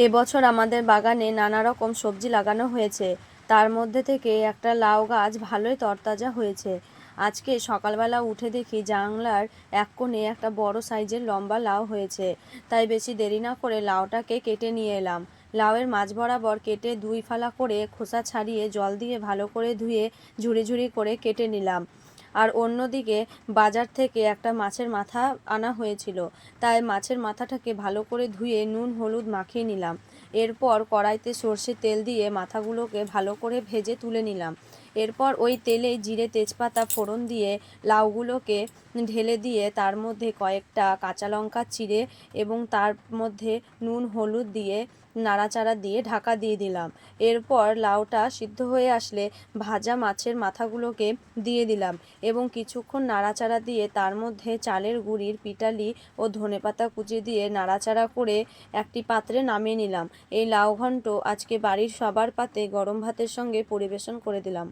এবছর আমাদের বাগানে নানা রকম সবজি লাগানো হয়েছে। তার মধ্যে থেকে একটা লাউ গাছ ভালোই তরতাজা হয়েছে। আজকে সকালবেলা উঠে দেখি জানলার এক কোণে একটা বড় সাইজের লম্বা লাউ হয়েছে। তাই বেশি দেরি না করে লাউটাকে কেটে নিয়ে এলাম। লাউয়ের মাঝ বরাবর কেটে দুই ফালা করে খোসা ছাড়িয়ে জল দিয়ে ভালো করে ধুয়ে ঝুড়ি ঝুড়ি করে কেটে নিলাম। আর অন্যদিকে বাজার থেকে একটা মাছের মাথা আনা হয়েছিল, তাই মাছের মাথাটাকে ভালো করে ধুয়ে নুন হলুদ মাখিয়ে নিলাম। এরপর কড়াইতে সর্ষের তেল দিয়ে মাথাগুলোকে ভালো করে ভেজে তুলে নিলাম। এরপর ওই তেলে জিরে তেজপাতা ফোড়ন দিয়ে লাউগুলোকে ঢেলে দিয়ে তার মধ্যে কয়েকটা কাঁচা লঙ্কা চিড়ে এবং তার মধ্যে নুন হলুদ দিয়ে নাড়াচাড়া দিয়ে ঢাকা দিয়ে দিলাম। এরপর লাউটা সিদ্ধ হয়ে আসলে ভাজা মাছের মাথাগুলোকে দিয়ে দিলাম এবং কিছুক্ষণ নাড়াচাড়া দিয়ে তার মধ্যে চালের গুঁড়ির পিটালি ও ধনেপাতা কুচি দিয়ে নাড়াচাড়া করে একটি পাত্রে নামিয়ে নিলাম। এই লাউ ঘন্ট আজকে বাড়ির সবার পাতে গরম ভাতের সঙ্গে পরিবেশন করে দিলাম।